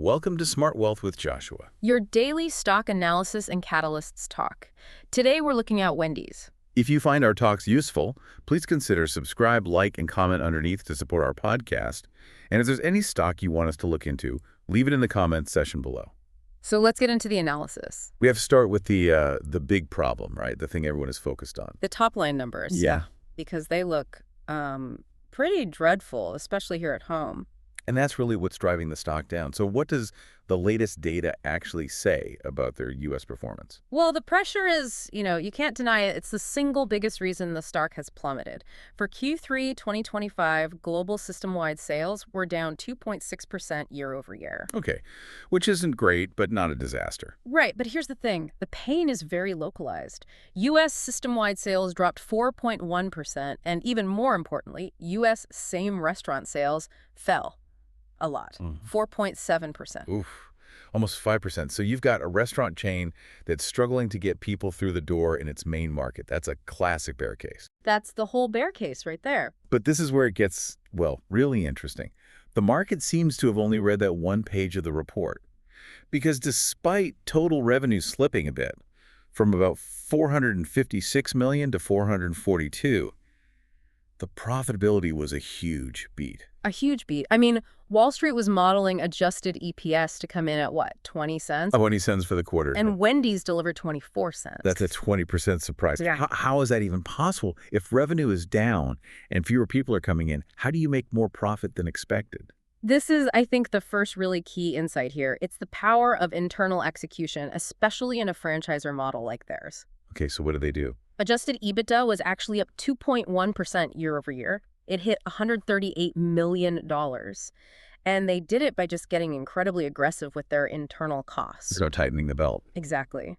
Welcome to Smart Wealth with Joshua. Your daily stock analysis and catalysts talk. Today we're looking at Wendy's. If you find our talks useful, please consider subscribe, like, and comment underneath to support our podcast. And if there's any stock you want us to look into, leave it in the comments section below. So let's get into the analysis. We have to start with the big problem, right? The thing everyone is focused on. The top line numbers. Yeah. Because they look pretty dreadful, especially here at home. And that's really what's driving the stock down. So what does the latest data actually say about their U.S. performance? Well, the pressure is, you can't deny it. It's the single biggest reason the stock has plummeted. For Q3 2025, global system-wide sales were down 2.6% year over year. Okay, which isn't great, but not a disaster. Right, but here's the thing. The pain is very localized. U.S. system-wide sales dropped 4.1%, and even more importantly, U.S. same-restaurant sales fell. A lot. 4.7%. Oof, almost 5%. So you've got a restaurant chain that's struggling to get people through the door in its main market. That's a classic bear case. That's the whole bear case right there. But this is where it gets, well, really interesting. The market seems to have only read that one page of the report. Because despite total revenue slipping a bit, from about $456 million to $442, the profitability was a huge beat. A huge beat. I mean, Wall Street was modeling adjusted EPS to come in at what, 20 cents? 20 cents for the quarter. And Wendy's delivered 24 cents. That's a 20% surprise. Yeah. How is that even possible? If revenue is down and fewer people are coming in, how do you make more profit than expected? This is, I think, the first really key insight here. It's the power of internal execution, especially in a franchisor model like theirs. Okay, so what do they do? Adjusted EBITDA was actually up 2.1% year over year. It hit $138 million. And they did it by just getting incredibly aggressive with their internal costs. So tightening the belt. Exactly.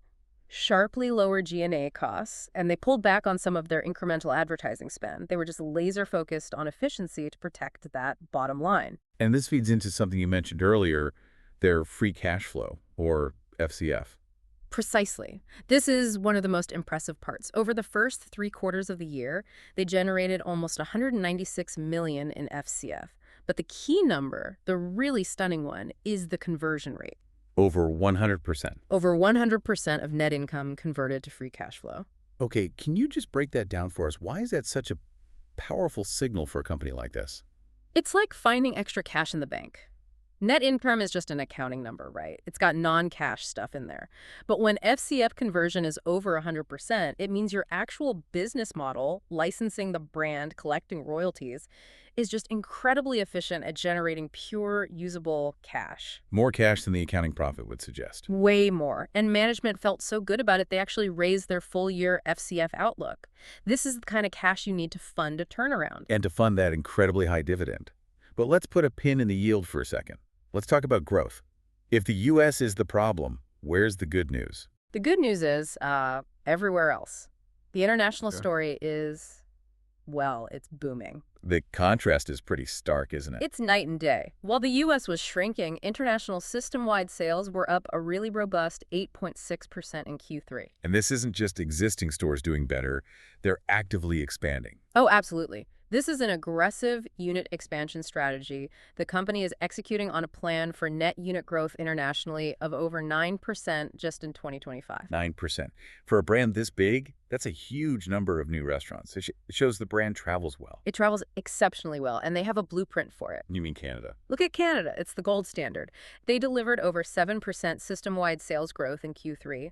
Sharply lower G&A costs, and they pulled back on some of their incremental advertising spend. They were just laser focused on efficiency to protect that bottom line. And this feeds into something you mentioned earlier, their free cash flow, or FCF. Precisely. This is one of the most impressive parts. Over the first 3 quarters of the year, they generated almost $196 million in FCF. But the key number, the really stunning one, is the conversion rate. Over 100%. Over 100% of net income converted to free cash flow. Okay, can you just break that down for us? Why is that such a powerful signal for a company like this? It's like finding extra cash in the bank. Net income is just an accounting number, right? It's got non-cash stuff in there. But when FCF conversion is over 100%, it means your actual business model, licensing the brand, collecting royalties, is just incredibly efficient at generating pure, usable cash. More cash than the accounting profit would suggest. Way more. And management felt so good about it, they actually raised their full-year FCF outlook. This is the kind of cash you need to fund a turnaround. And to fund that incredibly high dividend. But let's put a pin in the yield for a second. Let's talk about growth. If the U.S. is the problem, where's the good news? The good news is everywhere else. The international story is, well, it's booming. The contrast is pretty stark, isn't it? It's night and day. While the U.S. was shrinking, international system-wide sales were up a really robust 8.6% in Q3. And this isn't just existing stores doing better. They're actively expanding. Oh, absolutely. This is an aggressive unit expansion strategy. The company is executing on a plan for net unit growth internationally of over 9% just in 2025. 9%. For a brand this big, that's a huge number of new restaurants. It shows the brand travels well. It travels exceptionally well, and they have a blueprint for it. You mean Canada? Look at Canada. It's the gold standard. They delivered over 7% system-wide sales growth in Q3.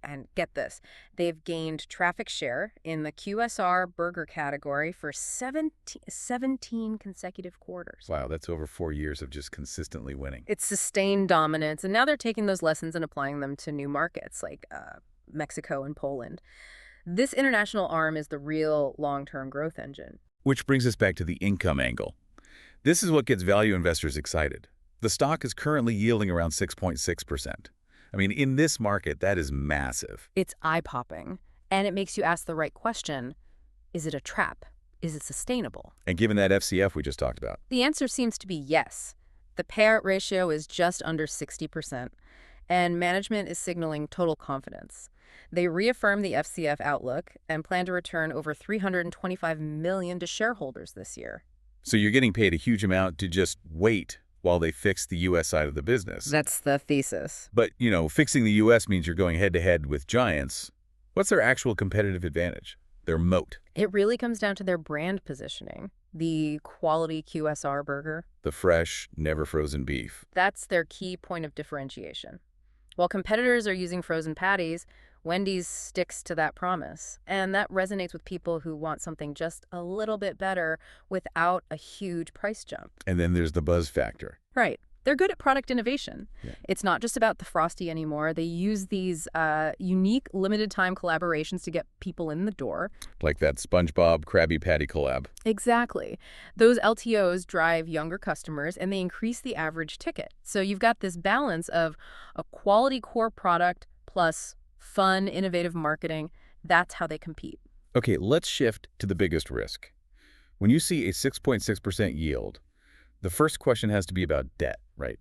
And get this, they've gained traffic share in the QSR burger category for 17 consecutive quarters. Wow, that's over 4 years of just consistently winning. It's sustained dominance, and now they're taking those lessons and applying them to new markets like Mexico and Poland. This international arm is the real long-term growth engine. Which brings us back to the income angle. This is what gets value investors excited. The stock is currently yielding around 6.6%. I mean, in this market, that is massive. It's eye-popping, and it makes you ask the right question. Is it a trap? Is it sustainable? And given that FCF we just talked about? The answer seems to be yes. The payout ratio is just under 60%, and management is signaling total confidence. They reaffirm the FCF outlook and plan to return over $325 million to shareholders this year. So you're getting paid a huge amount to just wait while they fix the U.S. side of the business. That's the thesis. But, fixing the U.S. means you're going head-to-head with giants. What's their actual competitive advantage? Their moat. It really comes down to their brand positioning. The quality QSR burger. The fresh, never-frozen beef. That's their key point of differentiation. While competitors are using frozen patties, Wendy's sticks to that promise. And that resonates with people who want something just a little bit better without a huge price jump. And then there's the buzz factor. Right. They're good at product innovation. Yeah. It's not just about the Frosty anymore. They use these unique limited-time collaborations to get people in the door. Like that SpongeBob Krabby Patty collab. Exactly. Those LTOs drive younger customers, and they increase the average ticket. So you've got this balance of a quality core product plus fun, innovative marketing. That's how they compete. Okay, let's shift to the biggest risk. When you see a 6.6% yield, the first question has to be about debt, right?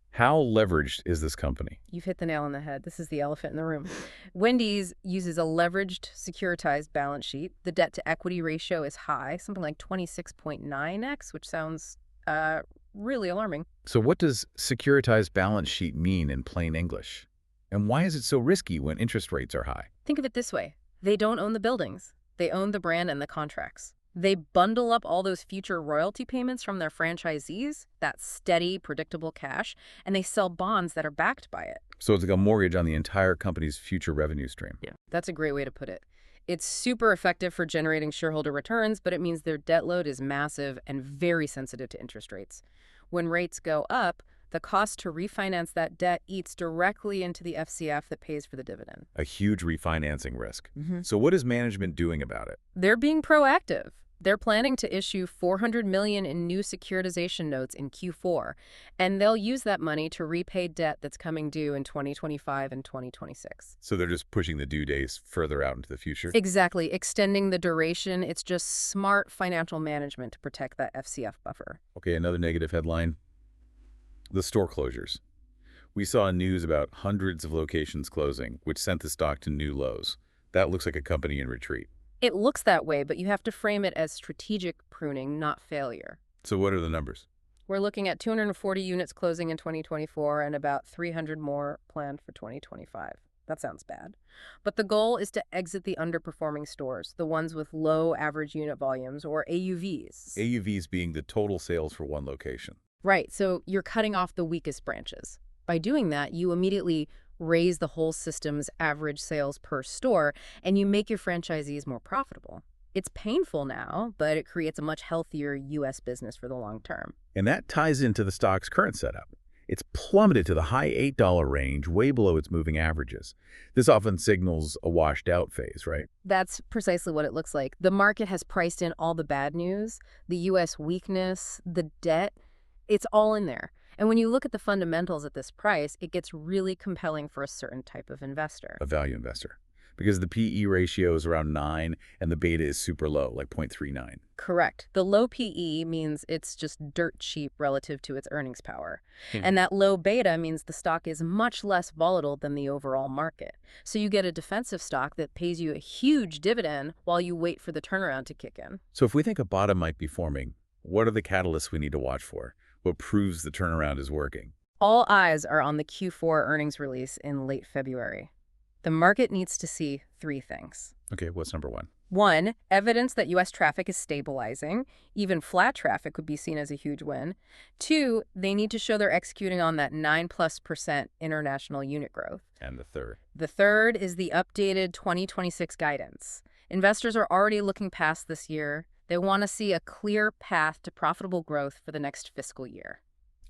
How leveraged is this company? You've hit the nail on the head. This is the elephant in the room. Wendy's uses a leveraged, securitized balance sheet. The debt-to-equity ratio is high, something like 26.9x, which sounds really alarming. So what does securitized balance sheet mean in plain English? And why is it so risky when interest rates are high? Think of it this way. They don't own the buildings. They own the brand and the contracts. They bundle up all those future royalty payments from their franchisees, that steady, predictable cash, and they sell bonds that are backed by it. So it's like a mortgage on the entire company's future revenue stream. Yeah, that's a great way to put it. It's super effective for generating shareholder returns, but it means their debt load is massive and very sensitive to interest rates. When rates go up, the cost to refinance that debt eats directly into the FCF that pays for the dividend. A huge refinancing risk. So what is management doing about it? They're being proactive. They're planning to issue $400 million in new securitization notes in Q4, and they'll use that money to repay debt that's coming due in 2025 and 2026. So they're just pushing the due dates further out into the future? Exactly. Extending the duration. It's just smart financial management to protect that FCF buffer. Okay, another negative headline. The store closures. We saw news about hundreds of locations closing, which sent the stock to new lows. That looks like a company in retreat. It looks that way, but you have to frame it as strategic pruning, not failure. So what are the numbers? We're looking at 240 units closing in 2024 and about 300 more planned for 2025. That sounds bad. But the goal is to exit the underperforming stores, the ones with low average unit volumes, or AUVs. AUVs being the total sales for one location. Right, so you're cutting off the weakest branches. By doing that, you immediately raise the whole system's average sales per store, and you make your franchisees more profitable. It's painful now, but it creates a much healthier U.S. business for the long term. And that ties into the stock's current setup. It's plummeted to the high $8 range, way below its moving averages. This often signals a washed-out phase, right? That's precisely what it looks like. The market has priced in all the bad news, the U.S. weakness, the debt. It's all in there. And when you look at the fundamentals at this price, it gets really compelling for a certain type of investor. A value investor. Because the PE ratio is around 9 and the beta is super low, like 0.39. Correct. The low PE means it's just dirt cheap relative to its earnings power. And that low beta means the stock is much less volatile than the overall market. So you get a defensive stock that pays you a huge dividend while you wait for the turnaround to kick in. So if we think a bottom might be forming, what are the catalysts we need to watch for? What proves the turnaround is working? All eyes are on the Q4 earnings release in late February. The market needs to see three things. Okay, what's number one? One, evidence that U.S. traffic is stabilizing. Even flat traffic would be seen as a huge win. Two, they need to show they're executing on that 9+% international unit growth. And the third? The third is the updated 2026 guidance. Investors are already looking past this year. They want to see a clear path to profitable growth for the next fiscal year.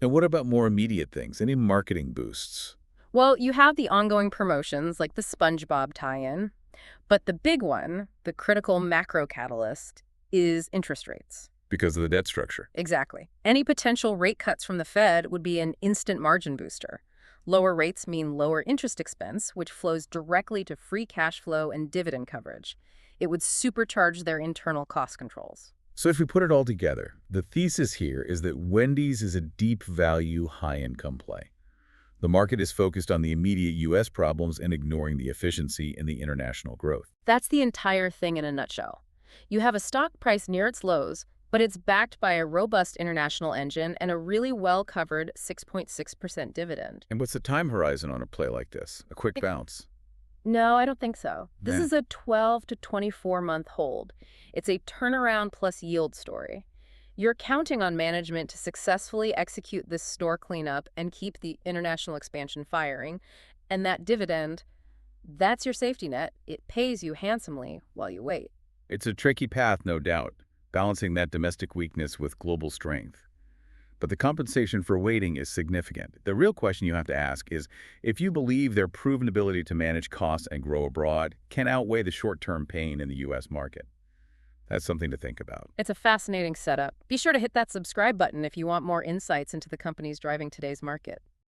And what about more immediate things? Any marketing boosts? Well, you have the ongoing promotions like the SpongeBob tie-in, but the big one, the critical macro catalyst, is interest rates. Because of the debt structure. Exactly. Any potential rate cuts from the Fed would be an instant margin booster. Lower rates mean lower interest expense, which flows directly to free cash flow and dividend coverage. It would supercharge their internal cost controls. So if we put it all together, the thesis here is that Wendy's is a deep value, high-income play. The market is focused on the immediate U.S. problems and ignoring the efficiency and the international growth. That's the entire thing in a nutshell. You have a stock price near its lows, But it's backed by a robust international engine and a really well-covered 6.6% dividend. And what's the time horizon on a play like this? A quick bounce? No, I don't think so. This Yeah. is a 12 to 24-month hold. It's a turnaround plus yield story. You're counting on management to successfully execute this store cleanup and keep the international expansion firing. And that dividend, that's your safety net. It pays you handsomely while you wait. It's a tricky path, no doubt, balancing that domestic weakness with global strength. But the compensation for waiting is significant. The real question you have to ask is if you believe their proven ability to manage costs and grow abroad can outweigh the short-term pain in the U.S. market. That's something to think about. It's a fascinating setup. Be sure to hit that subscribe button if you want more insights into the companies driving today's market.